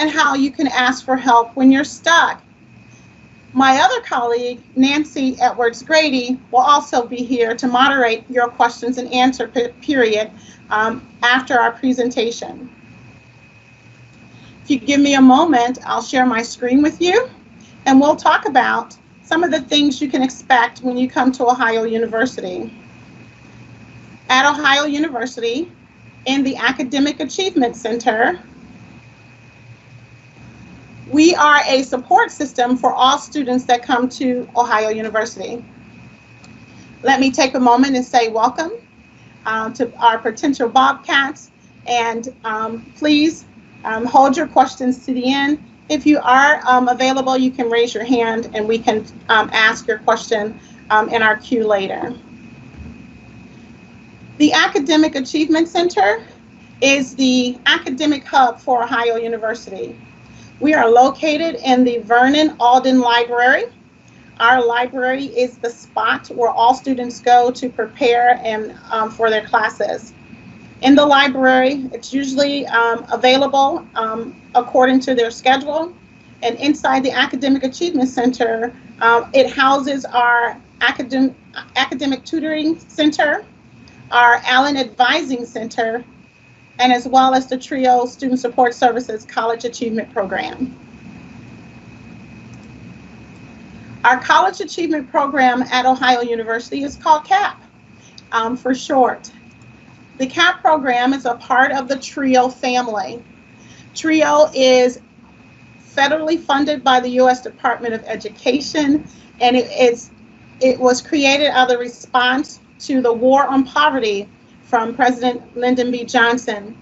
and how you can ask for help when you're stuck. My other colleague, Nancy Edwards-Grady, will also be here to moderate your questions and answer period after our presentation. If you give me a moment, I'll share my screen with you, and we'll talk about some of the things you can expect when you come to Ohio University. At Ohio University, in the Academic Achievement Center, we are a support system for all students that come to Ohio University. Let me take a moment and say welcome to our potential Bobcats, and please hold your questions to the end. If you are available, you can raise your hand and we can ask your question in our queue later. The Academic Achievement Center is the academic hub for Ohio University. We are located in the Vernon Alden Library. Our library is the spot where all students go to prepare and for their classes. In the library, it's usually available according to their schedule. And inside the Academic Achievement Center, it houses our academic tutoring center, our Allen Advising Center, and as well as the TRIO Student Support Services College Achievement Program. Our College Achievement Program at Ohio University is called CAP for short. The CAP program is a part of the TRIO family. TRIO is federally funded by the U.S. Department of Education, and it was created as a response to the war on poverty from President Lyndon B. Johnson.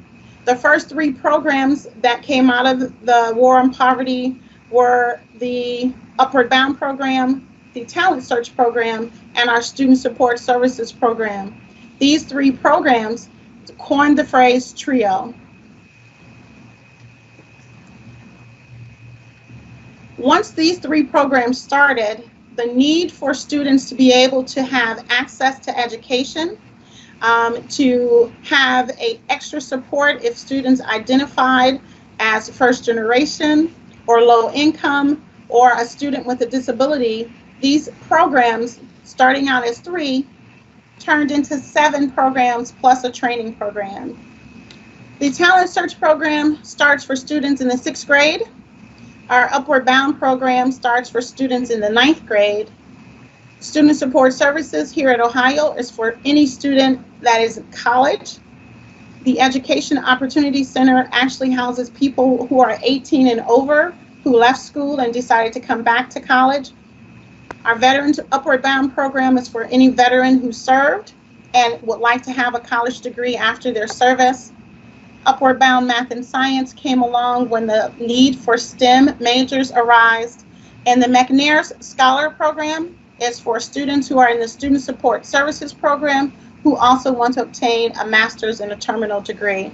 The first three programs that came out of the war on poverty were the Upward Bound program, the Talent Search program, and our Student Support Services program. These three programs coined the phrase TRIO. Once these three programs started, the need for students to be able to have access to education, to have extra support if students identified as first generation or low income or a student with a disability, these programs, starting out as 3, turned into 7 programs plus a training program. The Talent Search program starts for students in the 6th grade. Our Upward Bound program starts for students in the 9th grade. Student Support Services here at Ohio is for any student that is in college. The Education Opportunity Center actually houses people who are 18 and over who left school and decided to come back to college. Our Veterans Upward Bound program is for any veteran who served and would like to have a college degree after their service. Upward Bound Math and Science came along when the need for STEM majors arose, and the McNair's Scholar program is for students who are in the Student Support Services program who also want to obtain a master's and a terminal degree.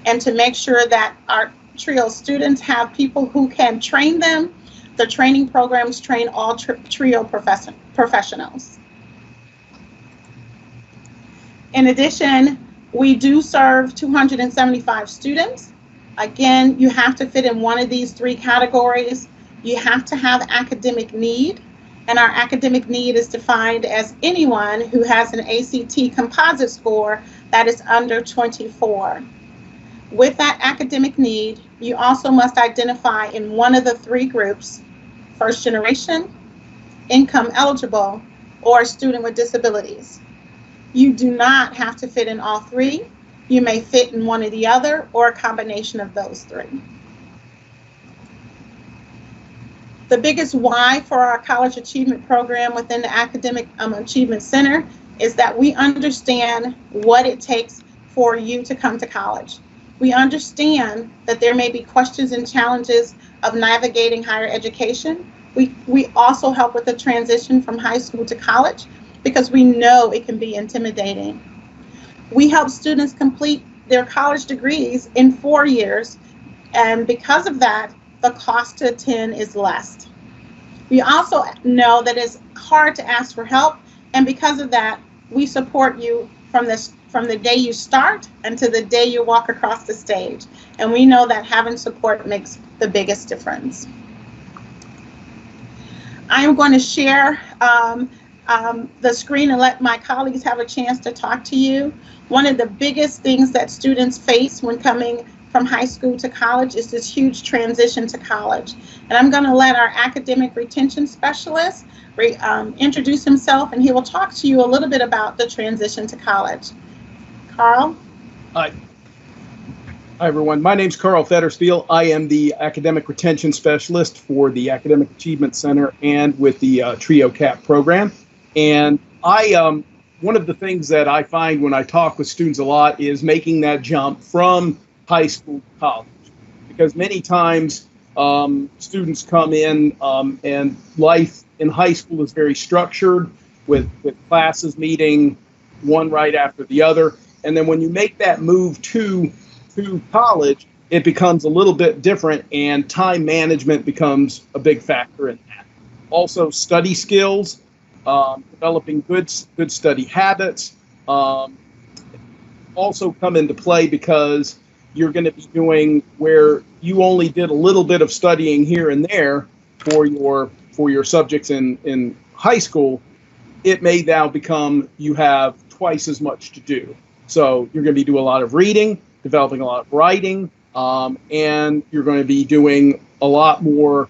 And to make sure that our TRIO students have people who can train them, the training programs train all TRIO professionals. In addition, we do serve 275 students. Again, you have to fit in one of these 3 categories. You have to have academic need, and our academic need is defined as anyone who has an ACT composite score that is under 24. With that academic need, you also must identify in one of the 3 groups: first generation, income eligible, or a student with disabilities. You do not have to fit in all 3. You may fit in one or the other, or a combination of those 3. The biggest why for our College Achievement Program within the Academic Achievement Center is that we understand what it takes for you to come to college. We understand that there may be questions and challenges of navigating higher education. We also help with the transition from high school to college because we know it can be intimidating. We help students complete their college degrees in 4 years, and because of that, the cost to attend is less. We also know that it's hard to ask for help, and because of that, we support you from this from the day you start until the day you walk across the stage. And we know that having support makes the biggest difference. I am going to share the screen and let my colleagues have a chance to talk to you. One of the biggest things that students face when coming from high school to college is this huge transition to college. And I'm going to let our academic retention specialist introduce himself, and he will talk to you a little bit about the transition to college. Karl? Hi. Hi, everyone. My name's Karl Federspiel. I am the academic retention specialist for the Academic Achievement Center and with the TRIO CAP program. And one of the things that I find when I talk with students a lot is making that jump from high school to college. Because many times students come in and life in high school is very structured with classes meeting one right after the other. And then when you make that move to college, it becomes a little bit different, and time management becomes a big factor in that. Also, study skills, developing good study habits also come into play, because you're going to be doing where you only did a little bit of studying here and there for your subjects in high school. It may now become you have twice as much to do. So you're going to be doing a lot of reading, developing a lot of writing, and you're going to be doing a lot more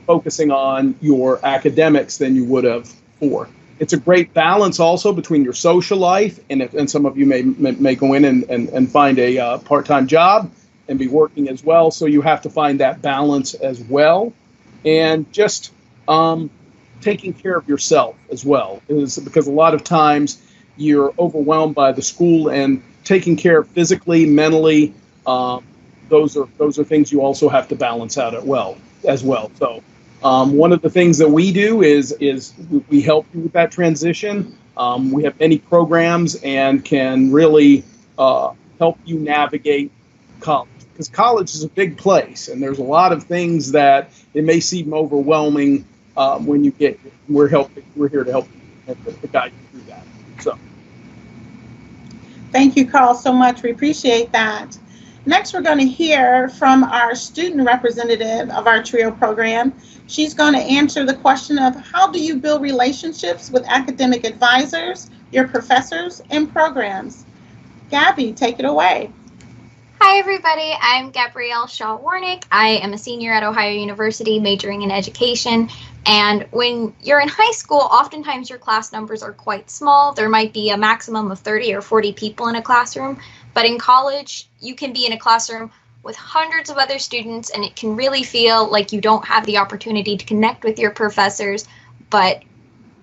focusing on your academics than you would have before. It's a great balance also between your social life, and some of you may go in and find a part-time job and be working as well. So you have to find that balance as well. And just taking care of yourself as well, is because a lot of times you're overwhelmed by the school, and taking care of physically, mentally, those are things you also have to balance out as well. So one of the things that we do is we help you with that transition. We have many programs and can really help you navigate college, because college is a big place, and there's a lot of things that it may seem overwhelming when you get. We're here to help you, to guide you through that. So, thank you, Karl, so much. We appreciate that. Next, we're going to hear from our student representative of our TRIO program. She's going to answer the question of how do you build relationships with academic advisors, your professors, and programs. Gabby, take it away. Hi, everybody. I'm Gabby Shaw-Warnock. I am a senior at Ohio University, majoring in education. And when you're in high school, oftentimes your class numbers are quite small. There might be a maximum of 30 or 40 people in a classroom. But in college, you can be in a classroom with hundreds of other students, and it can really feel like you don't have the opportunity to connect with your professors. But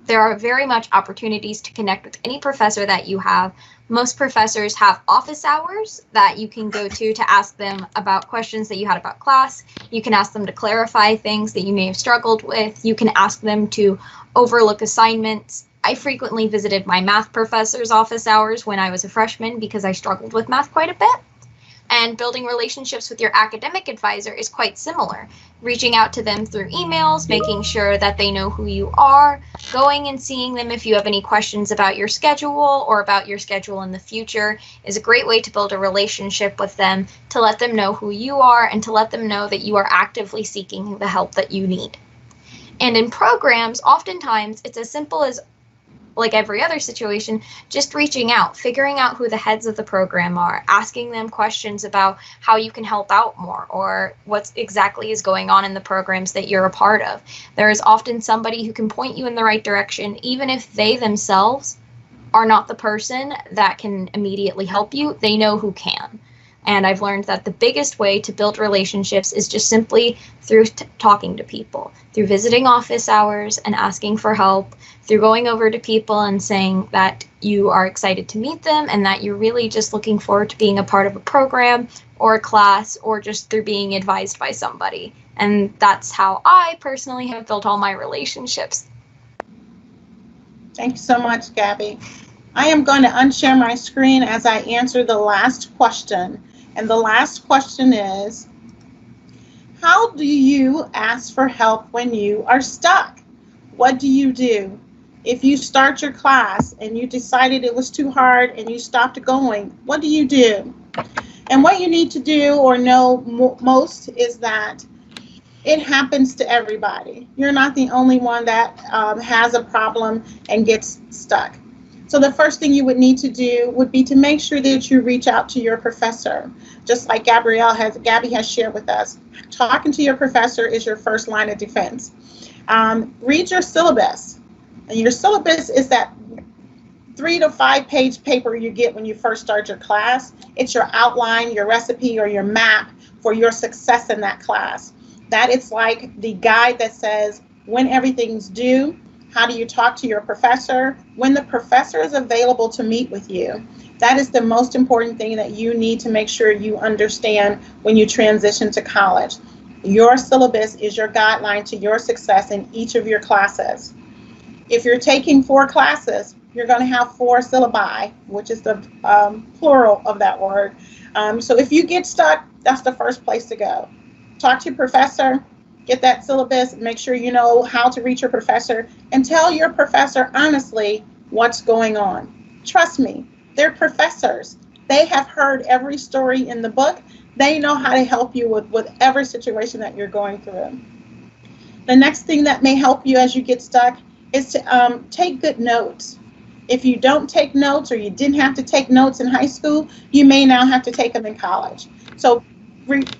there are very much opportunities to connect with any professor that you have. Most professors have office hours that you can go to ask them about questions that you had about class. You can ask them to clarify things that you may have struggled with. You can ask them to overlook assignments. I frequently visited my math professor's office hours when I was a freshman because I struggled with math quite a bit. And building relationships with your academic advisor is quite similar. Reaching out to them through emails, making sure that they know who you are, going and seeing them if you have any questions about your schedule or about your schedule in the future is a great way to build a relationship with them, to let them know who you are and to let them know that you are actively seeking the help that you need. And in programs, oftentimes it's as simple as, like every other situation, just reaching out, figuring out who the heads of the program are, asking them questions about how you can help out more or what exactly is going on in the programs that you're a part of. There is often somebody who can point you in the right direction, even if they themselves are not the person that can immediately help you, they know who can. And I've learned that the biggest way to build relationships is just simply through talking to people, through visiting office hours and asking for help, through going over to people and saying that you are excited to meet them and that you're really just looking forward to being a part of a program or a class, or just through being advised by somebody. And that's how I personally have built all my relationships. Thank you so much, Gabby. I am going to unshare my screen as I answer the last question. And the last question is, how do you ask for help when you are stuck? What do you do? If you start your class and you decided it was too hard and you stopped going, what do you do? And what you need to do or know most is that it happens to everybody. You're not the only one that has a problem and gets stuck. So the first thing you would need to do would be to make sure that you reach out to your professor, just like Gabby has shared with us. Talking to your professor is your first line of defense. Read your syllabus. And your syllabus is that 3 to 5 page paper you get when you first start your class. It's your outline, your recipe, or your map for your success in that class. That it's like the guide that says when everything's due, how do you talk to your professor, when the professor is available to meet with you. That is the most important thing that you need to make sure you understand when you transition to college. Your syllabus is your guideline to your success in each of your classes. If you're taking 4 classes, you're going to have 4 syllabi, which is the plural of that word. So if you get stuck, that's the first place to go. Talk to your professor, get that syllabus, make sure you know how to reach your professor, and tell your professor honestly what's going on. Trust me, they're professors. They have heard every story in the book. They know how to help you with whatever situation that you're going through. The next thing that may help you as you get stuck is to take good notes. If you don't take notes or you didn't have to take notes in high school, you may now have to take them in college. So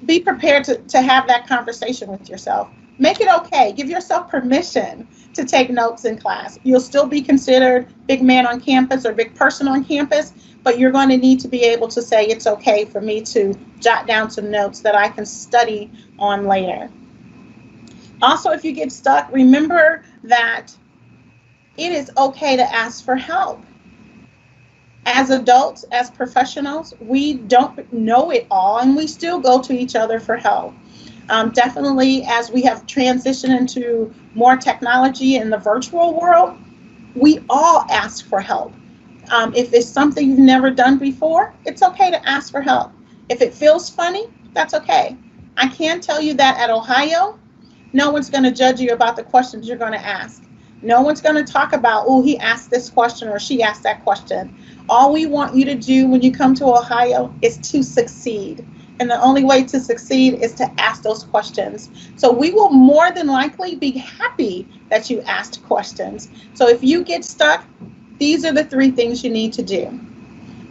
be prepared to have that conversation with yourself. Make it okay. Give yourself permission to take notes in class. You'll still be considered big man on campus or big person on campus, but you're going to need to be able to say it's okay for me to jot down some notes that I can study on later. Also, if you get stuck, remember that it is okay to ask for help. As adults, as professionals, we don't know it all, and we still go to each other for help. Definitely, as we have transitioned into more technology in the virtual world, we all ask for help. If it's something you've never done before, it's okay to ask for help. If it feels funny, that's okay. I can tell you that at Ohio, no one's going to judge you about the questions you're going to ask. No one's going to talk about, oh, he asked this question or she asked that question. All we want you to do when you come to Ohio is to succeed. And the only way to succeed is to ask those questions. So we will more than likely be happy that you asked questions. So if you get stuck, these are the 3 things you need to do.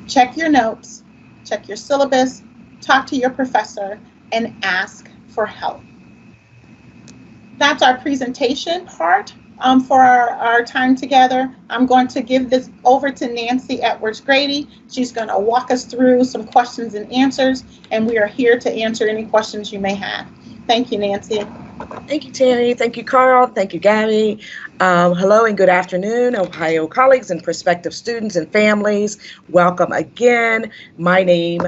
Check your notes, check your syllabus, talk to your professor, and ask for help. That's our presentation part. For our time together. I'm going to give this over to Nancy Edwards-Grady. She's going to walk us through some questions and answers, and we are here to answer any questions you may have. Thank you, Nancy. Thank you, Tammy. Thank you, Karl. Thank you, Gabby. Hello and good afternoon, Ohio colleagues and prospective students and families. Welcome again. My name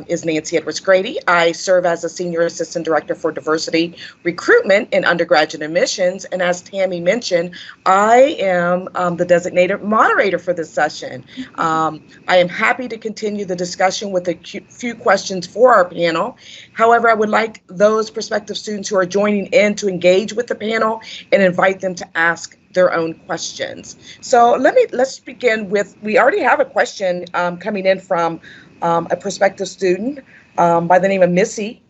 is Nancy Edwards-Grady. I serve as a Senior Assistant Director for Diversity Recruitment in Undergraduate Admissions. And as Tammy mentioned, I am the designated moderator for this session. I am happy to continue the discussion with a few questions for our panel. However, I would like those prospective students who are joining in to engage with the panel and invite them to ask their own questions. So let's begin with, we already have a question coming in from a prospective student by the name of Missy,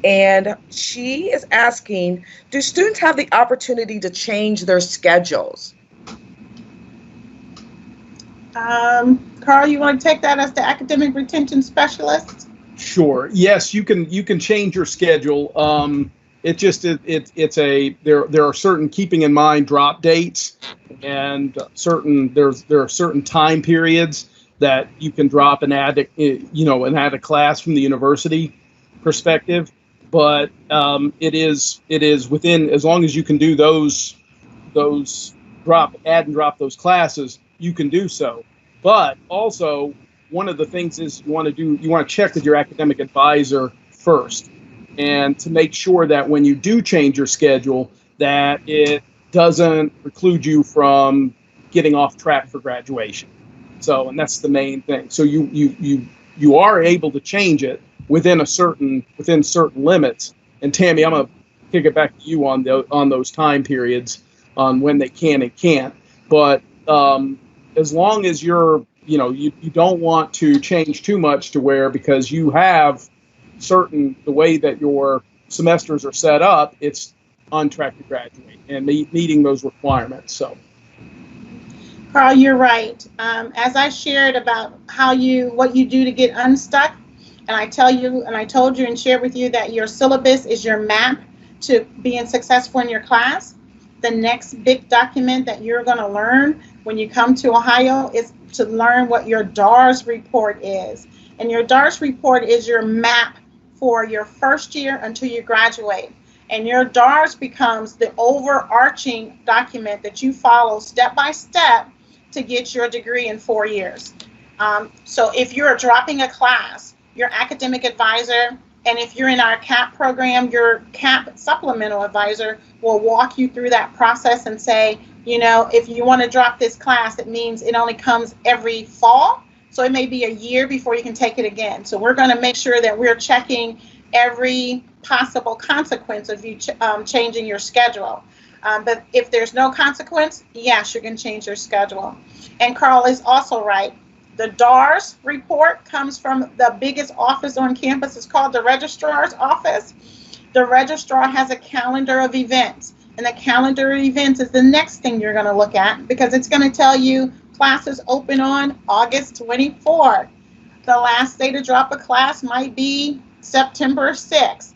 and she is asking, do students have the opportunity to change their schedules? Karl, you want to take that as the academic retention specialist? Sure. Yes, you can change your schedule. There are certain keeping in mind drop dates, and there are certain time periods that you can drop and add a class from the university perspective. But it is within, as long as you can do those add and drop those classes, you can do so. But also, one of the things is you want to check with your academic advisor first, and to make sure that when you do change your schedule, that it doesn't preclude you from getting off track for graduation. So, and that's the main thing. So you are able to change it within certain limits. And Tammy, I'm gonna kick it back to you on those time periods on when they can and can't. But as long as you're, you don't want to change too much to where, because you have the way that your semesters are set up, it's on track to graduate and meeting those requirements. So, Carl, you're right. As I shared about what you do to get unstuck, and I told you and shared with you that your syllabus is your map to being successful in your class. The next big document that you're going to learn when you come to Ohio is to learn what your DARS report is. And your DARS report is your map for your first year until you graduate. And your DARS becomes the overarching document that you follow step by step to get your degree in 4 years. So if you're dropping a class, your academic advisor, and if you're in our CAP program, your CAP supplemental advisor will walk you through that process and say, if you want to drop this class, it means it only comes every fall. So it may be a year before you can take it again. So we're going to make sure that we're checking every possible consequence of you changing your schedule. But if there's no consequence, yes, you can change your schedule. And Carl is also right. The DARS report comes from the biggest office on campus. It's called the registrar's office. The registrar has a calendar of events, and the calendar of events is the next thing you're going to look at, because it's going to tell you classes open on August 24th. The last day to drop a class might be September 6th.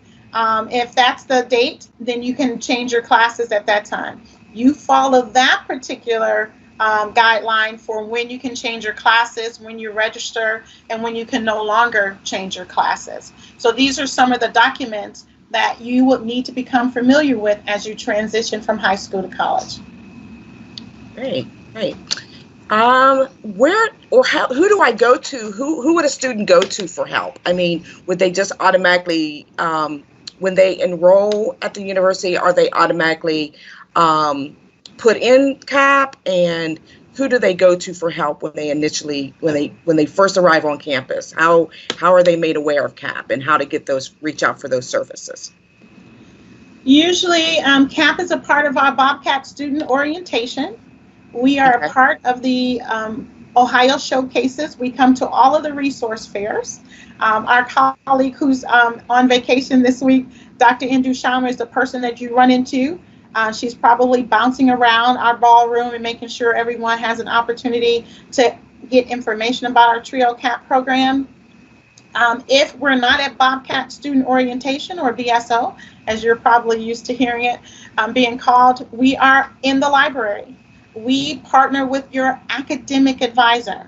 If that's the date, then you can change your classes at that time. You follow that particular guideline for when you can change your classes, when you register, and when you can no longer change your classes. So these are some of the documents that you would need to become familiar with as you transition from high school to college. Great. Who do I go to? Who would a student go to for help? I mean, would they just automatically, when they enroll at the university, are they automatically put in CAP, and who do they go to for help when they first arrive on campus? How are they made aware of CAP and how to reach out for those services? Usually, CAP is a part of our Bobcat student orientation. We are a part of the Ohio showcases. We come to all of the resource fairs. Our colleague who's on vacation this week, Dr. Indu Sharma, is the person that you run into. She's probably bouncing around our ballroom and making sure everyone has an opportunity to get information about our TRIO CAP program. If we're not at Bobcat Student Orientation, or BSO, as you're probably used to hearing it being called, we are in the library. We partner with your academic advisor.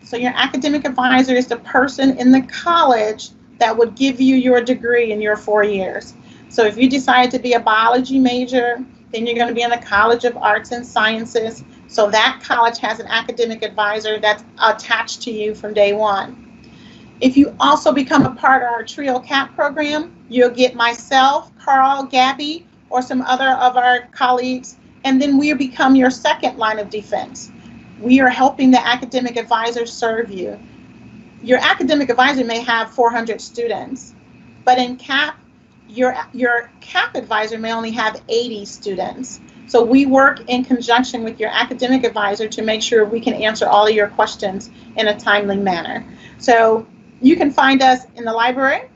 So your academic advisor is the person in the college that would give you your degree in your 4 years. So if you decide to be a biology major, then you're going to be in the College of Arts and Sciences. So that college has an academic advisor that's attached to you from day one. If you also become a part of our TRIO CAP program, you'll get myself, Carl, Gabby, or some other of our colleagues, and then we become your second line of defense. We are helping the academic advisor serve you. Your academic advisor may have 400 students, but in CAP, your CAP advisor may only have 80 students. So we work in conjunction with your academic advisor to make sure we can answer all of your questions in a timely manner. So you can find us in the library.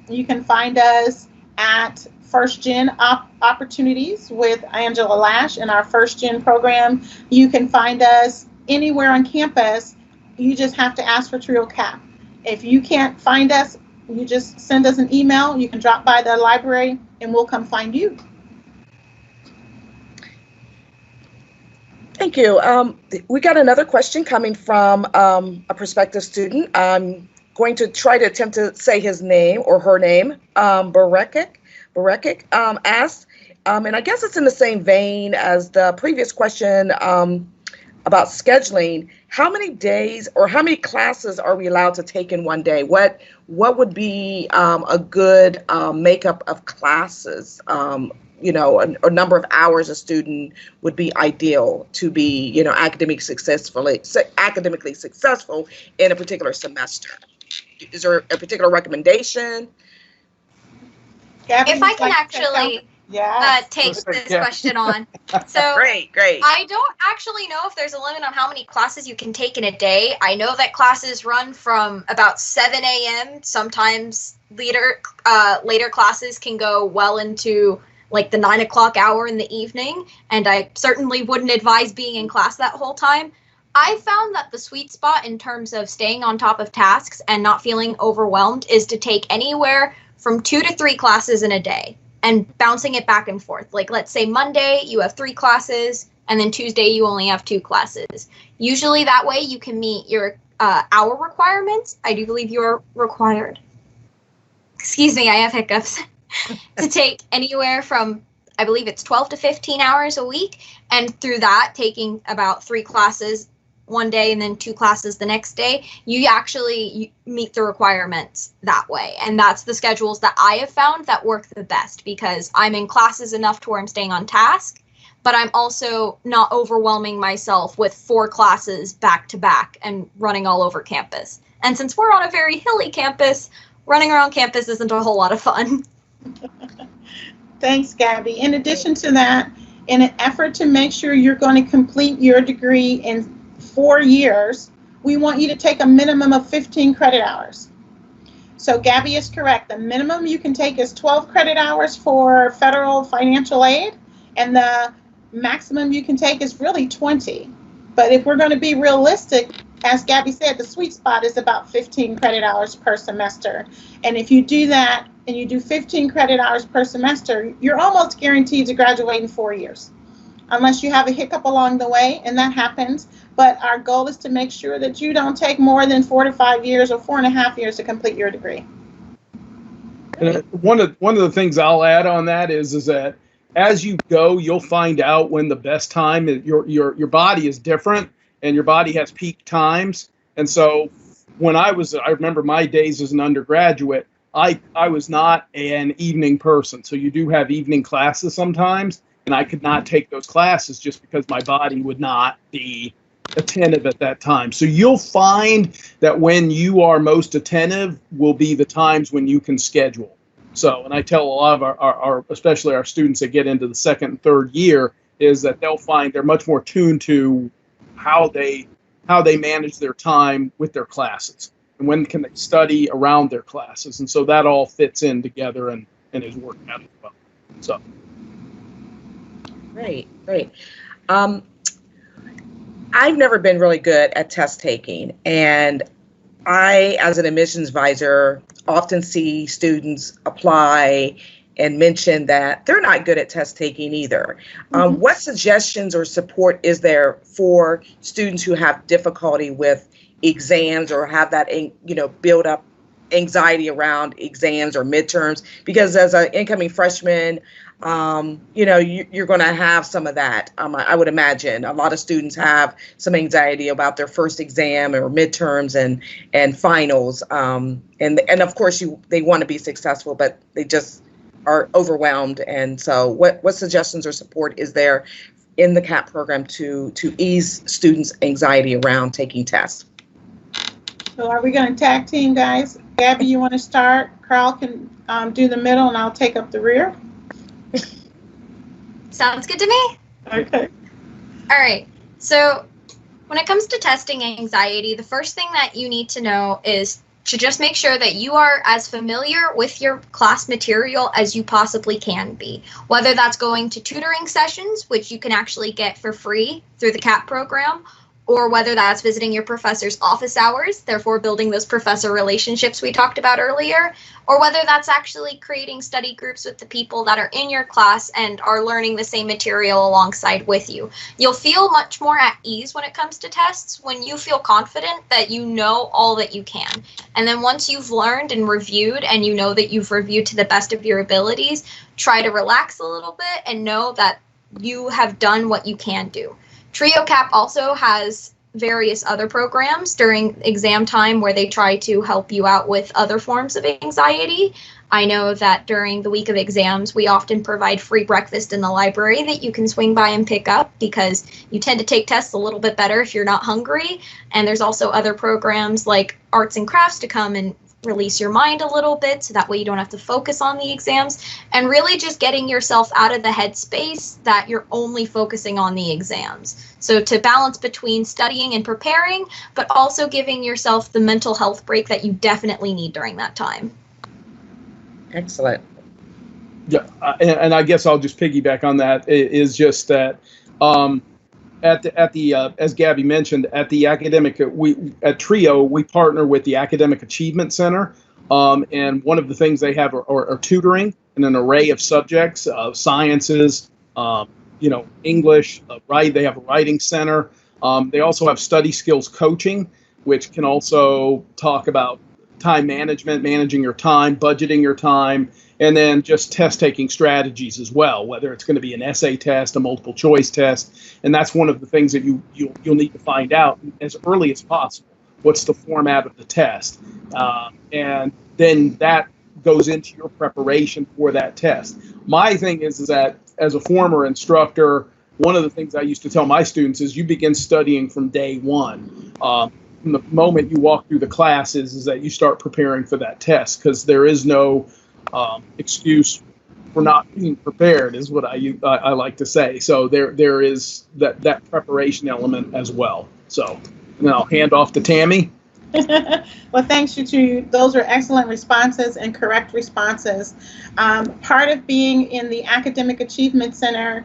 You can find us at First Gen Opportunities with Angela Lash in our First Gen program. You can find us anywhere on campus. You just have to ask for TRIO CAP. If you can't find us, you just send us an email. You can drop by the library and we'll come find you. Thank you. We got another question coming from a prospective student. I'm going to try to attempt to say his name or her name. Berekic asked, and I guess it's in the same vein as the previous question about scheduling. How many days or how many classes are we allowed to take in one day? What would be a good makeup of classes? A number of hours a student would be ideal to be, academically successful in a particular semester. Is there a particular recommendation? Gabby, if I can actually Yes. take this Yeah. question on. So Great. I don't actually know if there's a limit on how many classes you can take in a day. I know that classes run from about 7 a.m. Sometimes later classes can go well into like the 9 o'clock hour in the evening, and I certainly wouldn't advise being in class that whole time. I found that the sweet spot in terms of staying on top of tasks and not feeling overwhelmed is to take anywhere from 2 to 3 classes in a day and bouncing it back and forth. Like, let's say Monday you have 3 classes, and then Tuesday you only have 2 classes. Usually that way you can meet your hour requirements. I do believe you're required. Excuse me, I have hiccups. To take anywhere from, I believe it's 12 to 15 hours a week, and through that, taking about 3 classes one day and then 2 classes the next day, you actually meet the requirements that way. And that's the schedules that I have found that work the best, because I'm in classes enough to where I'm staying on task, but I'm also not overwhelming myself with 4 classes back to back and running all over campus. And since we're on a very hilly campus, running around campus isn't a whole lot of fun. Thanks, Gabby. In addition to that, in an effort to make sure you're going to complete your degree in 4 years, we want you to take a minimum of 15 credit hours. So Gabby is correct. The minimum you can take is 12 credit hours for federal financial aid, and the maximum you can take is really 20. But if we're going to be realistic, as Gabby said, the sweet spot is about 15 credit hours per semester. And if you do that and you do 15 credit hours per semester, you're almost guaranteed to graduate in 4 years, unless you have a hiccup along the way, and that happens. But our goal is to make sure that you don't take more than 4 to 5 years or 4.5 years to complete your degree. And one of the things I'll add on that is that as you go, you'll find out when the best time is. Your body is different, and your body has peak times. And so when I remember my days as an undergraduate, I was not an evening person. So you do have evening classes sometimes, and I could not take those classes just because my body would not be attentive at that time. So you'll find that when you are most attentive will be the times when you can schedule. So, and I tell a lot of our especially our students that get into the 2nd and 3rd year, is that they'll find they're much more tuned to how they manage their time with their classes and when can they study around their classes. And so that all fits in together and is working out as well. So. Great. I've never been really good at test taking, and I, as an admissions advisor, often see students apply and mention that they're not good at test taking either. What suggestions or support is there for students who have difficulty with exams or have that, build up anxiety around exams or midterms? Because as an incoming freshman, you're going to have some of that. I would imagine a lot of students have some anxiety about their first exam or midterms and finals. And of course they want to be successful, but they just are overwhelmed. And so what suggestions or support is there in the CAP program to ease students' anxiety around taking tests? So are we going to tag team, guys? Gabby, you want to start? Karl can do the middle, and I'll take up the rear. Sounds good to me. Okay. All right. So when it comes to testing anxiety, the first thing that you need to know is to just make sure that you are as familiar with your class material as you possibly can be, whether that's going to tutoring sessions, which you can actually get for free through the CAP program, or whether that's visiting your professor's office hours, therefore building those professor relationships we talked about earlier, or whether that's actually creating study groups with the people that are in your class and are learning the same material alongside with you. You'll feel much more at ease when it comes to tests when you feel confident that you know all that you can. And then once you've learned and reviewed and you know that you've reviewed to the best of your abilities, try to relax a little bit and know that you have done what you can do. Trio CAP also has various other programs during exam time where they try to help you out with other forms of anxiety. I know that during the week of exams, we often provide free breakfast in the library that you can swing by and pick up because you tend to take tests a little bit better if you're not hungry. And there's also other programs like arts and crafts to come and release your mind a little bit so that way you don't have to focus on the exams, and really just getting yourself out of the headspace that you're only focusing on the exams. So to balance between studying and preparing, but also giving yourself the mental health break that you definitely need during that time. Excellent. Yeah, and I guess I'll just piggyback on that. Is just that at the as Gabby mentioned, at the academic, at TRIO we partner with the Academic Achievement Center, and one of the things they have are tutoring in an array of subjects, sciences, English, They have a writing center. They also have study skills coaching, which can also talk about time management, managing your time, budgeting your time, and then just test-taking strategies as well, whether it's going to be an essay test, a multiple choice test. And that's one of the things that you'll need to find out as early as possible. What's the format of the test? And then that goes into your preparation for that test. My thing is that as a former instructor, one of the things I used to tell my students is you begin studying from day one. From the moment you walk through the classes is that you start preparing for that test, because there is no excuse for not being prepared, is what I like to say. So there is that preparation element as well. So then I'll hand off to Tammy. Well, thanks, you two. Those are excellent responses and correct responses. Part of being in the Academic Achievement Center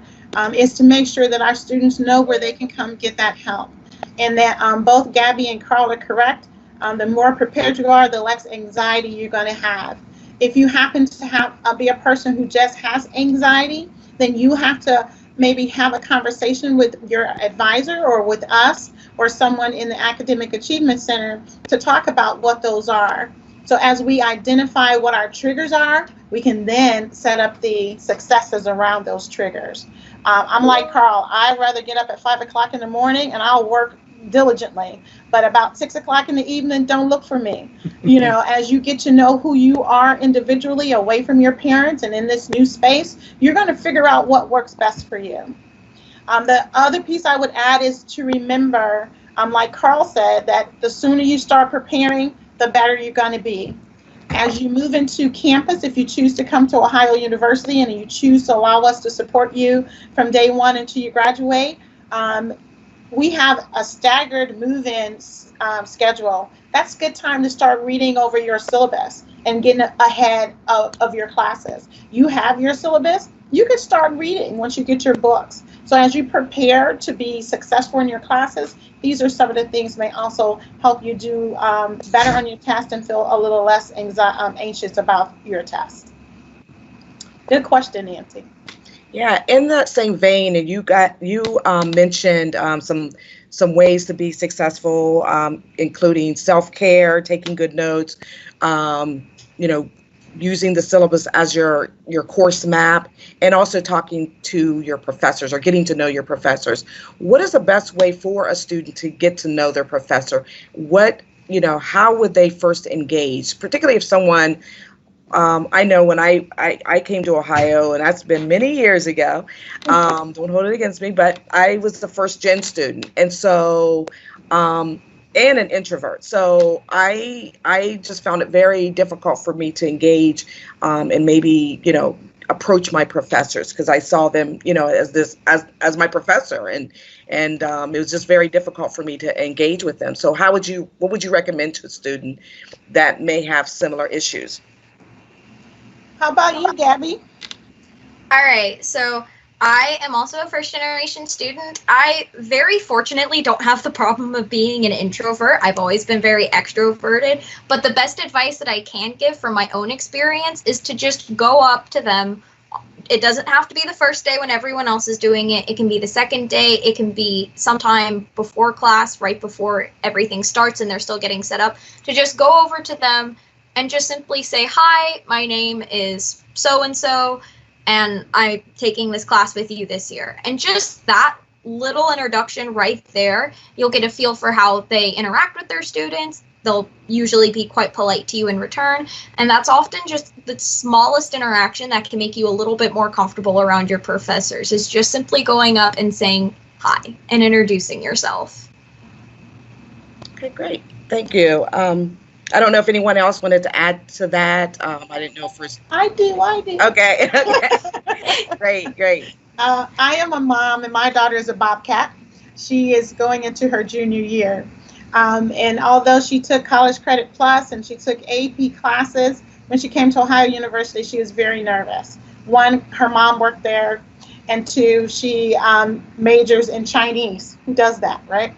is to make sure that our students know where they can come get that help. And that both Gabby and Karl are correct. The more prepared you are, the less anxiety you're going to have. If you happen to be a person who just has anxiety, then you have to maybe have a conversation with your advisor or with us or someone in the Academic Achievement Center to talk about what those are. So as we identify what our triggers are, we can then set up the successes around those triggers. I'm like Karl. I'd rather get up at 5 o'clock in the morning and I'll work diligently, but about 6 o'clock in the evening, don't look for me. As you get to know who you are individually away from your parents and in this new space, you're going to figure out what works best for you. The other piece I would add is to remember, like Karl said, that the sooner you start preparing, the better you're going to be. As you move into campus, if you choose to come to Ohio University and you choose to allow us to support you from day one until you graduate, we have a staggered move-in schedule. That's a good time to start reading over your syllabus and getting ahead of your classes. You have your syllabus, you can start reading once you get your books. So as you prepare to be successful in your classes, these are some of the things that may also help you do better on your test and feel a little less anxious about your test. Good question, Nancy. Yeah, in that same vein, and you mentioned some ways to be successful, including self-care, taking good notes, using the syllabus as your course map, and also talking to your professors or getting to know your professors. What is the best way for a student to get to know their professor? How would they first engage, particularly if someone, I know when I came to Ohio, and that's been many years ago, don't hold it against me, but I was the first gen student. And so, and an introvert. So I just found it very difficult for me to engage and maybe, approach my professors, because I saw them, as my professor, and it was just very difficult for me to engage with them. So what would you recommend to a student that may have similar issues? How about you, Gabby? All right, so I am also a first generation student. I very fortunately don't have the problem of being an introvert. I've always been very extroverted, but the best advice that I can give from my own experience is to just go up to them. It doesn't have to be the first day when everyone else is doing it. It can be the second day. It can be sometime before class, right before everything starts and they're still getting set up, to just go over to them and just simply say, "Hi, my name is so-and-so, and I'm taking this class with you this year." And just that little introduction right there, you'll get a feel for how they interact with their students. They'll usually be quite polite to you in return. And that's often just the smallest interaction that can make you a little bit more comfortable around your professors, is just simply going up and saying hi and introducing yourself. Okay, great. Thank you. I don't know if anyone else wanted to add to that. I didn't know first. I do. Okay. Great. I am a mom, and my daughter is a Bobcat. She is going into her junior year. And although she took College Credit Plus and she took AP classes, when she came to Ohio University, she was very nervous. One, her mom worked there, and two, she majors in Chinese. Who does that, right?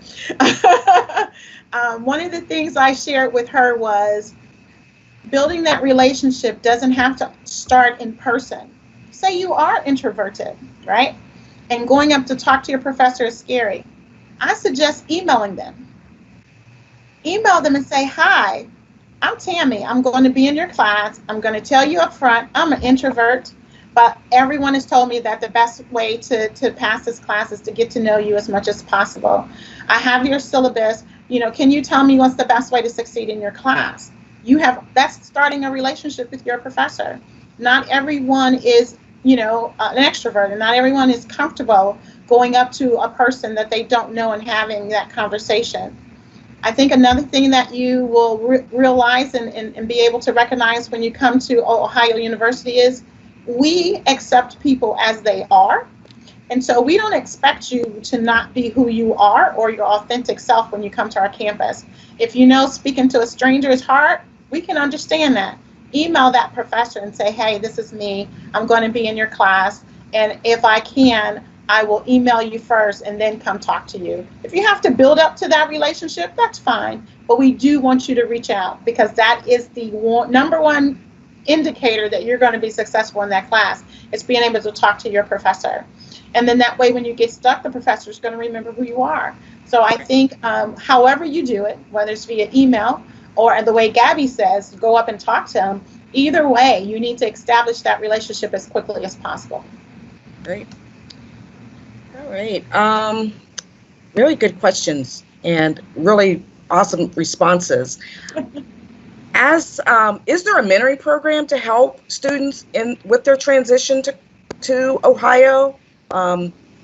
One of the things I shared with her was building that relationship doesn't have to start in person. Say you are introverted, right? And going up to talk to your professor is scary. I suggest emailing them. Email them and say, hi, I'm Tammy. I'm going to be in your class. I'm going to tell you up front, I'm an introvert, but everyone has told me that the best way to pass this class is to get to know you as much as possible. I have your syllabus. Can you tell me what's the best way to succeed in your class? That's starting a relationship with your professor. Not everyone is, an extrovert, and not everyone is comfortable going up to a person that they don't know and having that conversation. I think another thing that you will realize and be able to recognize when you come to Ohio University is we accept people as they are. And so we don't expect you to not be who you are or your authentic self when you come to our campus. If speaking to a stranger is hard, we can understand that. Email that professor and say, hey, this is me. I'm going to be in your class. And if I can, I will email you first and then come talk to you. If you have to build up to that relationship, that's fine. But we do want you to reach out because that is the number one indicator that you're going to be successful in that class. It's being able to talk to your professor. And then that way, when you get stuck, the professor is going to remember who you are. So I think however you do it, whether it's via email or the way Gabby says, go up and talk to them, either way, you need to establish that relationship as quickly as possible. Great. All right. Really good questions and really awesome responses. Is there a mentoring program to help students with their transition to Ohio?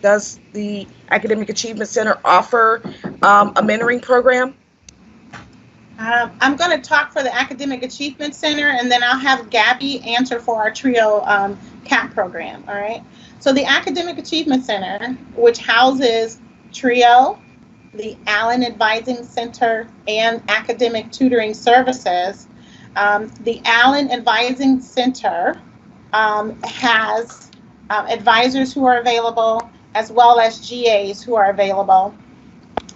Does the Academic Achievement Center offer a mentoring program? I'm going to talk for the Academic Achievement Center, and then I'll have Gabby answer for our TRIO CAP program, all right? So the Academic Achievement Center, which houses TRIO, the Allen Advising Center, and Academic Tutoring Services, the Allen Advising Center has advisors who are available, as well as GAs who are available.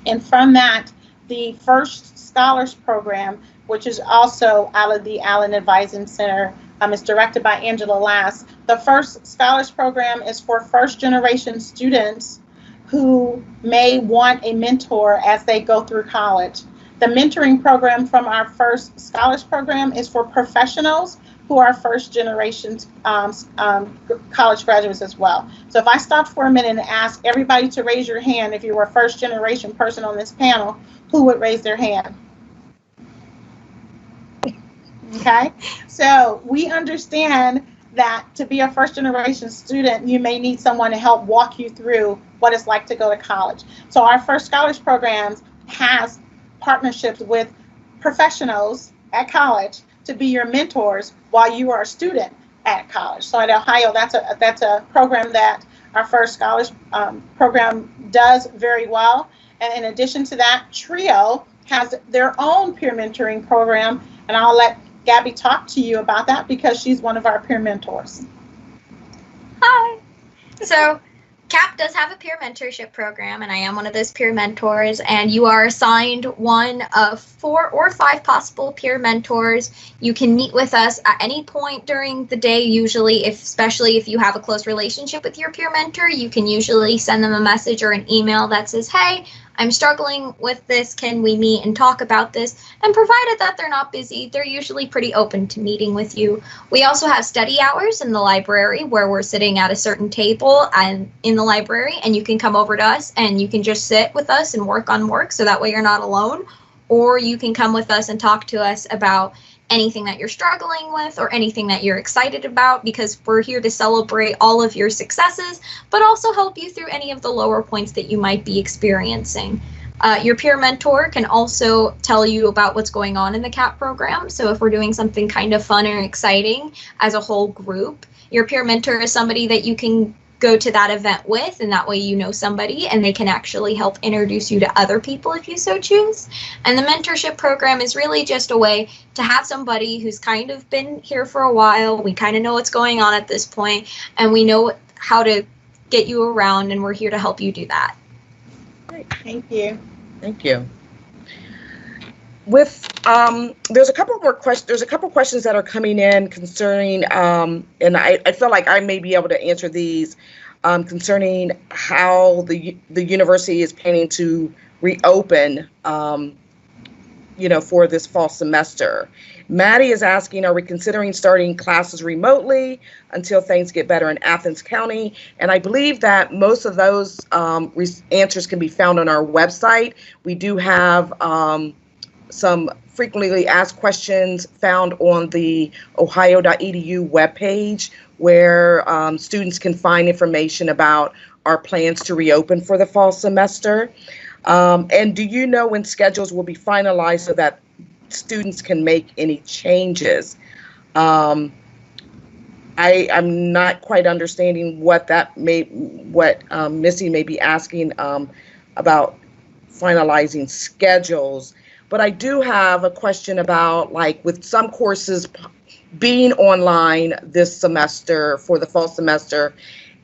And from that, the First Scholars Program, which is also out of the Allen Advising Center, is directed by Angela Lass. The First Scholars Program is for first-generation students who may want a mentor as they go through college. The mentoring program from our First Scholars Program is for professionals who are first-generation college graduates as well. So if I stopped for a minute and asked everybody to raise your hand, if you were a first-generation person on this panel, who would raise their hand? Okay, so we understand that to be a first-generation student, you may need someone to help walk you through what it's like to go to college. So our First Scholars Programs has partnerships with professionals at college to be your mentors while you are a student at college. So at Ohio, that's a program that our First Scholars Program does very well. And in addition to that, TRIO has their own peer mentoring program, and I'll let Gabby talk to you about that because she's one of our peer mentors. Hi. So CAP does have a peer mentorship program, and I am one of those peer mentors, and you are assigned one of 4 or 5 possible peer mentors. You can meet with us at any point during the day, usually, especially if you have a close relationship with your peer mentor. You can usually send them a message or an email that says, hey, I'm struggling with this, can we meet and talk about this? And provided that they're not busy, they're usually pretty open to meeting with you. We also have study hours in the library where we're sitting at a certain table and in the library, and you can come over to us and you can just sit with us and work on work, so that way you're not alone. Or you can come with us and talk to us about anything that you're struggling with or anything that you're excited about, because we're here to celebrate all of your successes, but also help you through any of the lower points that you might be experiencing. Your peer mentor can also tell you about what's going on in the CAP program. So if we're doing something kind of fun or exciting as a whole group, your peer mentor is somebody that you can go to that event with, and that way you know somebody and they can actually help introduce you to other people if you so choose. And the mentorship program is really just a way to have somebody who's kind of been here for a while. We kind of know what's going on at this point, and we know how to get you around, and we're here to help you do that. Great. Thank you. Thank you. With there's a couple more questions. There's a couple questions that are coming in concerning, and I feel like I may be able to answer these concerning how the university is planning to reopen, for this fall semester. Maddie is asking, are we considering starting classes remotely until things get better in Athens County? And I believe that most of those answers can be found on our website. We do have some frequently asked questions found on the ohio.edu webpage, where students can find information about our plans to reopen for the fall semester. And do you know when schedules will be finalized so that students can make any changes? I'm not quite understanding what Missy may be asking about finalizing schedules. But I do have a question about, like, with some courses being online this semester for the fall semester,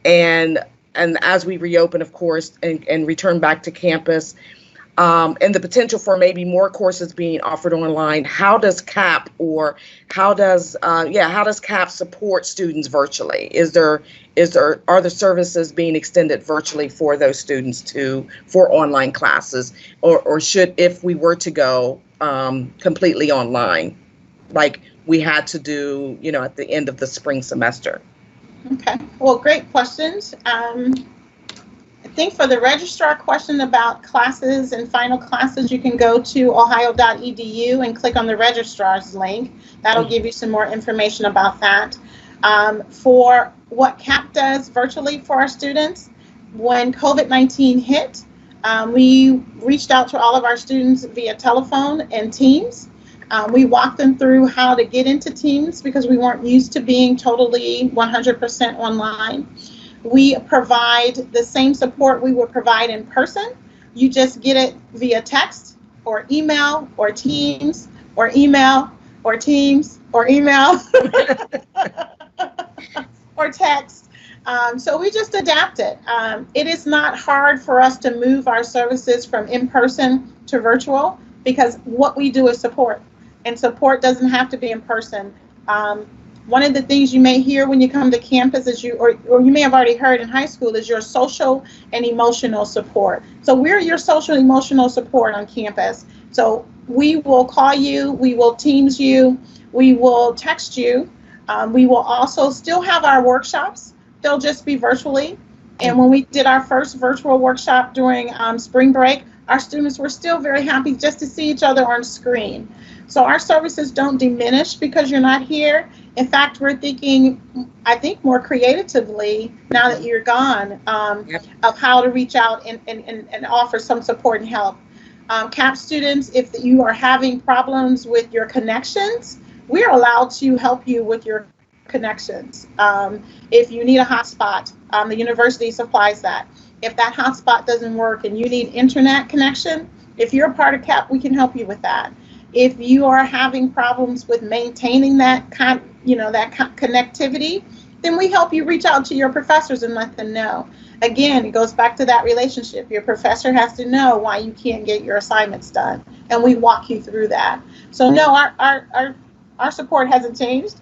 and as we reopen, of course, and return back to campus, and the potential for maybe more courses being offered online, how does CAP support students virtually? Are the services being extended virtually for those students for online classes, or should, if we were to go completely online, like we had to do, at the end of the spring semester? Okay, well, great questions. I think for the registrar question about classes and final classes, you can go to ohio.edu and click on the registrar's link. That'll give you some more information about that. For what CAP does virtually for our students, when COVID-19 hit, we reached out to all of our students via telephone and Teams. We walked them through how to get into Teams because we weren't used to being totally 100% online. We provide the same support we would provide in person. You just get it via text or email or Teams or email or Teams or email or text. So we just adapt it. It is not hard for us to move our services from in-person to virtual because what we do is support, and support doesn't have to be in person. One of the things you may hear when you come to campus is or you may have already heard in high school, is your social and emotional support. So we're your social and emotional support on campus. So we will call you, we will Teams you, we will text you. We will also still have our workshops. They'll just be virtually. And when we did our first virtual workshop during spring break, our students were still very happy just to see each other on screen. So our services don't diminish because you're not here. In fact, we're thinking, I think, more creatively now that you're gone of how to reach out and offer some support and help. CAP students, if you are having problems with your connections, we're allowed to help you with your connections. If you need a hotspot, the university supplies that. If that hotspot doesn't work and you need internet connection, if you're a part of CAP, we can help you with that. If you are having problems with maintaining that connectivity, then we help you reach out to your professors and let them know. Again, it goes back to that relationship. Your professor has to know why you can't get your assignments done, and we walk you through that. So no, our support hasn't changed.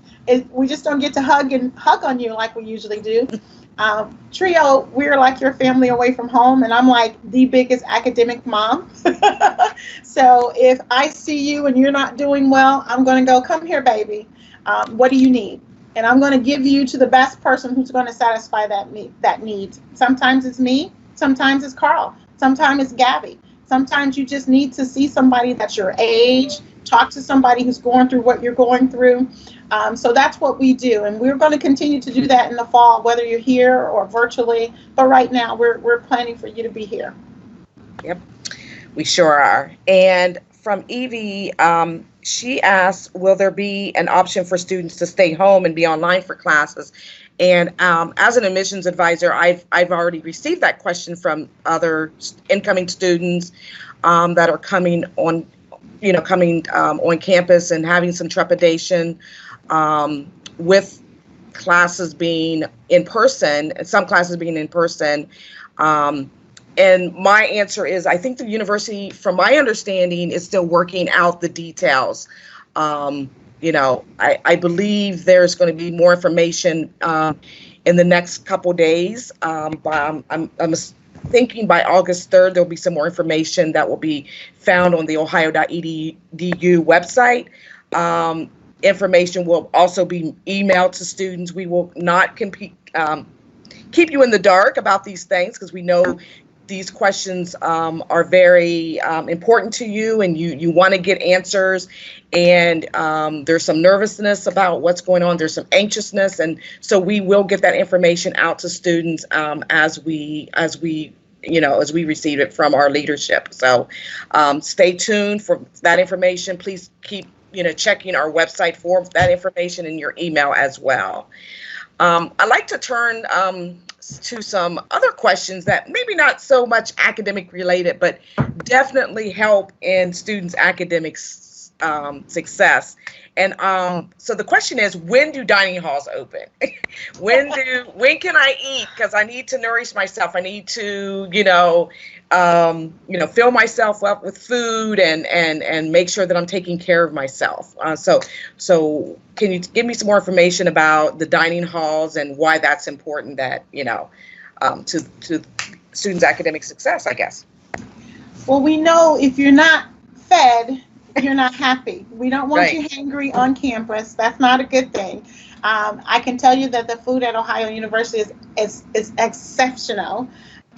We just don't get to hug on you like we usually do. Trio, we're like your family away from home, and I'm like the biggest academic mom. So if I see you and you're not doing well, I'm going to go, come here, baby. What do you need? And I'm going to give you to the best person who's going to satisfy that need. Sometimes it's me. Sometimes it's Karl. Sometimes it's Gabby. Sometimes you just need to see somebody that's your age, talk to somebody who's going through what you're going through. So that's what we do, and we're going to continue to do that in the fall, whether you're here or virtually. But right now, we're planning for you to be here. Yep. We sure are. And from Evie, she asks, will there be an option for students to stay home and be online for classes? And as an admissions advisor, I've already received that question from other incoming students that are coming on campus and having some trepidation with classes being in person, and some classes being in person. And my answer is, I think the university, from my understanding, is still working out the details. I believe there's going to be more information in the next couple days. But I'm thinking by August 3rd, there'll be some more information that will be found on the ohio.edu website. Information will also be emailed to students. We will not keep you in the dark about these things, because we know these questions are very important to you, and you want to get answers, and there's some nervousness about what's going on. There's some anxiousness, and so we will get that information out to students as we receive it from our leadership. So stay tuned for that information. Please keep checking our website for that information in your email as well. I'd like to turn to some other questions that maybe not so much academic related, but definitely help in students' academic success. And so the question is, when do dining halls open? when can I eat? Because I need to nourish myself. I need to, fill myself up with food and make sure that I'm taking care of myself. So can you give me some more information about the dining halls and why that's important to students' academic success, I guess? Well, we know if you're not fed, you're not happy. We don't want you hangry on campus. That's not a good thing. I can tell you that the food at Ohio University is exceptional.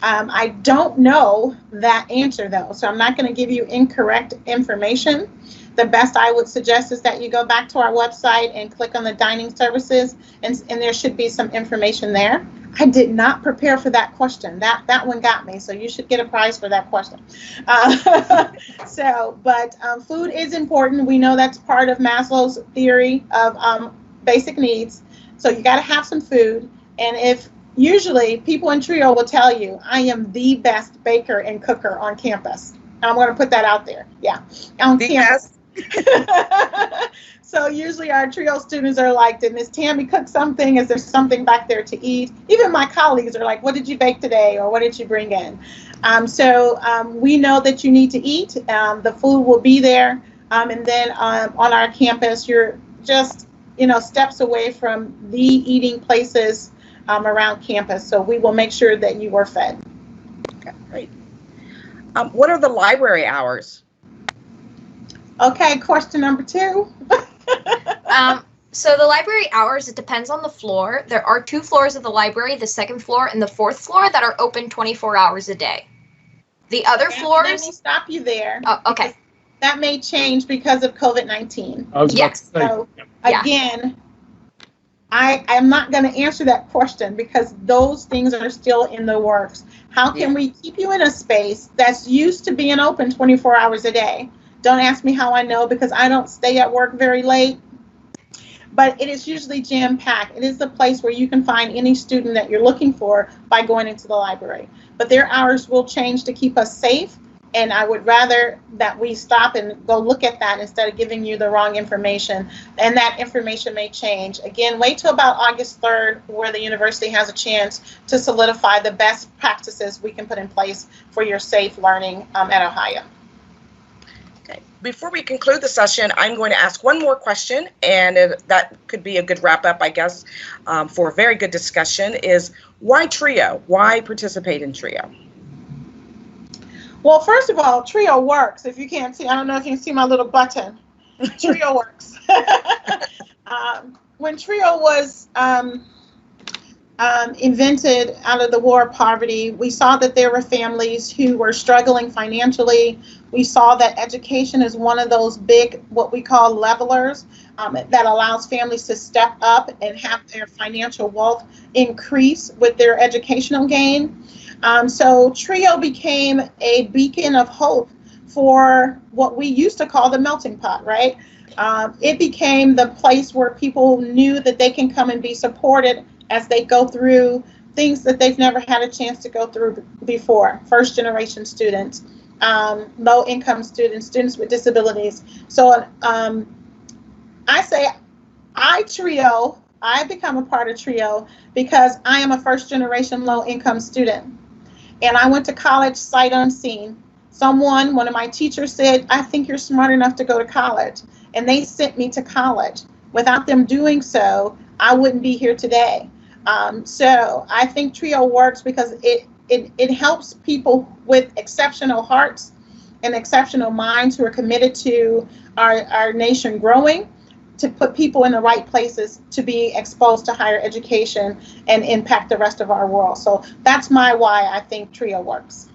I don't know that answer, though, so I'm not going to give you incorrect information. The best I would suggest is that you go back to our website and click on the dining services, and there should be some information there. I did not prepare for that question. That one got me, so you should get a prize for that question. But food is important. We know that's part of Maslow's theory of basic needs. So you got to have some food. And usually people in TRIO will tell you, I am the best baker and cooker on campus. I'm going to put that out there. Yeah, on campus. So usually our TRIO students are like, did Miss Tammy cook something? Is there something back there to eat? Even my colleagues are like, what did you bake today? Or what did you bring in? We know that you need to eat. The food will be there. And then on our campus, you're just, steps away from the eating places around campus. So we will make sure that you are fed. Okay, great. What are the library hours? Okay, question number 2. So the library hours, it depends on the floor. There are 2 floors of the library, the 2nd floor and the 4th floor, that are open 24 hours a day. The other floors... Let me stop you there. Oh, okay. That may change because of COVID-19. Yes. So again, I'm not going to answer that question because those things are still in the works. How can we keep you in a space that's used to being open 24 hours a day? Don't ask me how I know, because I don't stay at work very late. But it is usually jam-packed. It is the place where you can find any student that you're looking for by going into the library. But their hours will change to keep us safe, and I would rather that we stop and go look at that instead of giving you the wrong information. And that information may change. Again, wait till about August 3rd, where the university has a chance to solidify the best practices we can put in place for your safe learning at Ohio. Before we conclude the session, I'm going to ask one more question, and that could be a good wrap up, I guess, for a very good discussion, is why TRIO? Why participate in TRIO? Well, first of all, TRIO works. If you can't see, I don't know if you can see my little button. TRIO works. When TRIO was invented out of the war of poverty, we saw that there were families who were struggling financially. We saw that education is one of those big, what we call levelers, that allows families to step up and have their financial wealth increase with their educational gain. So TRIO became a beacon of hope for what we used to call the melting pot, right? It became the place where people knew that they can come and be supported as they go through things that they've never had a chance to go through before. First generation students, low income students, students with disabilities. So I say I become a part of TRIO because I am a first generation low income student. And I went to college sight unseen. One of my teachers said, I think you're smart enough to go to college. And they sent me to college. Without them doing so, I wouldn't be here today. So I think TRIO works because it helps people with exceptional hearts and exceptional minds who are committed to our nation growing, to put people in the right places to be exposed to higher education and impact the rest of our world. So that's why I think TRIO works.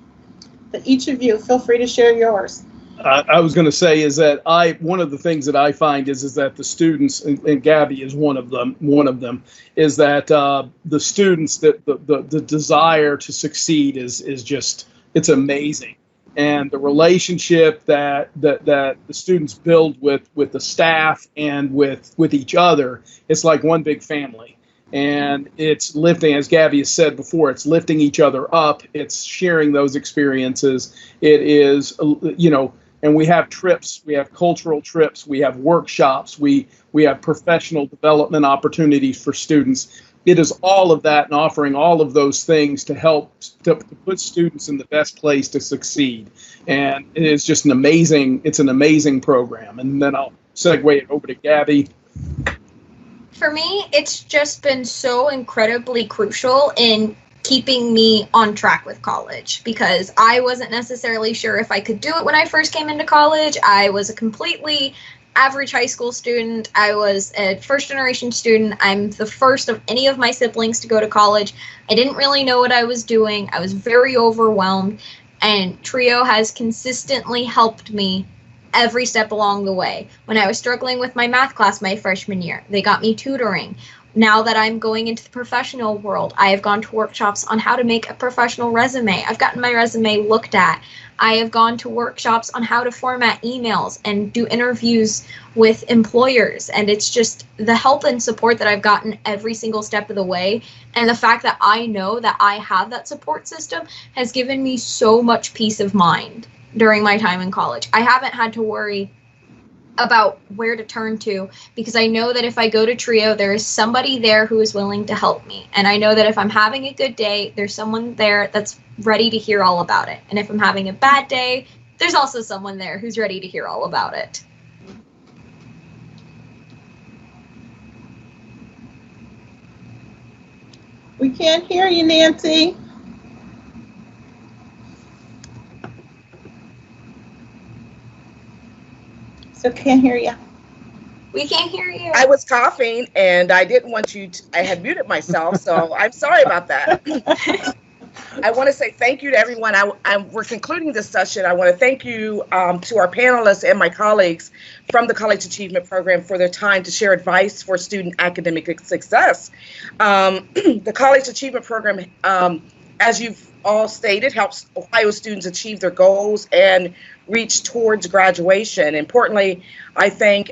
But each of you, feel free to share yours. I was going to say is that one of the things that I find is that the students, and Gabby is one of them, is that the students, that the desire to succeed is just, it's amazing. And the relationship that the students build with the staff and with each other, it's like one big family. And it's lifting, as Gabby has said before, it's lifting each other up. It's sharing those experiences. It is, and we have trips, we have cultural trips, we have workshops, we have professional development opportunities for students. It is all of that and offering all of those things to help to put students in the best place to succeed. And it is just it's an amazing program. And then I'll segue it over to Gabby. For me, it's just been so incredibly crucial in keeping me on track with college, because I wasn't necessarily sure if I could do it when I first came into college. I was a completely average high school student. I was a first generation student. I'm the first of any of my siblings to go to college. I didn't really know what I was doing. I was very overwhelmed, and TRIO has consistently helped me every step along the way. When I was struggling with my math class my freshman year, they got me tutoring. Now that I'm going into the professional world, I have gone to workshops on how to make a professional resume. I've gotten my resume looked at. I have gone to workshops on how to format emails and do interviews with employers. And it's just the help and support that I've gotten every single step of the way. And the fact that I know that I have that support system has given me so much peace of mind during my time in college. I haven't had to worry about where to turn to, because I know that if I go to TRIO, there is somebody there who is willing to help me. And I know that if I'm having a good day, there's someone there that's ready to hear all about it. And if I'm having a bad day, there's also someone there who's ready to hear all about it. We can't hear you, Nancy. So can't hear you. We can't hear you. I was coughing and I didn't want you to, I had muted myself, so I'm sorry about that. I want to say thank you to everyone. We're concluding this session. I want to thank you to our panelists and my colleagues from the College Achievement Program for their time to share advice for student academic success. The College Achievement Program, as you've all stated, helps Ohio students achieve their goals and reach towards graduation. Importantly, I thank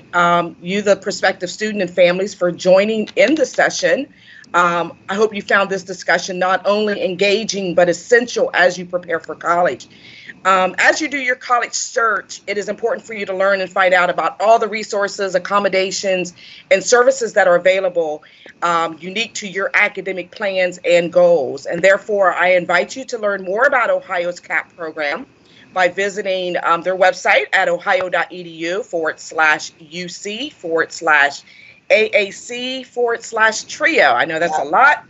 you, the prospective student and families, for joining in the session. I hope you found this discussion not only engaging, but essential as you prepare for college. As you do your college search, it is important for you to learn and find out about all the resources, accommodations, and services that are available, unique to your academic plans and goals. And therefore, I invite you to learn more about Ohio's CAP program by visiting their website at ohio.edu/UC/AAC/TRIO. I know that's a lot.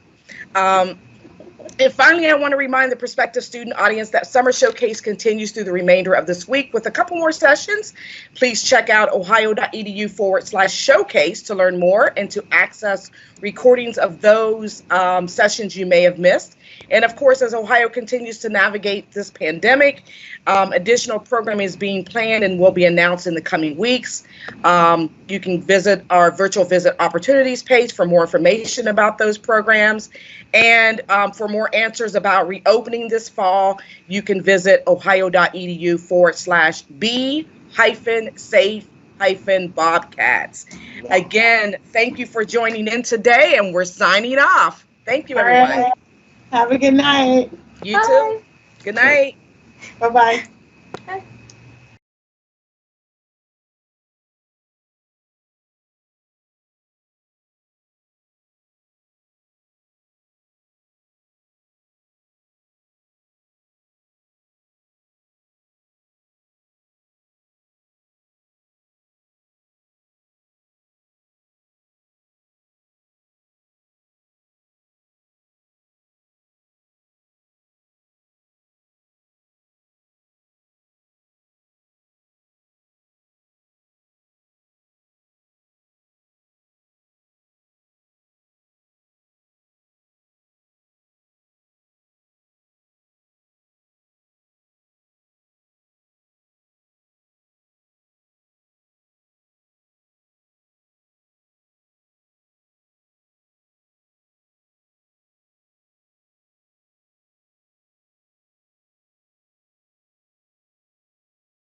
And finally, I want to remind the prospective student audience that Summer Showcase continues through the remainder of this week with a couple more sessions. Please check out ohio.edu/showcase to learn more and to access recordings of those sessions you may have missed. And of course, as Ohio continues to navigate this pandemic, additional programming is being planned and will be announced in the coming weeks. You can visit our virtual visit opportunities page for more information about those programs. And for more more answers about reopening this fall, you can visit ohio.edu/be-safe-bobcats. Again, thank you for joining in today, and we're signing off. Thank you, everyone. All right. Have a good night. You too. Good night. Bye-bye.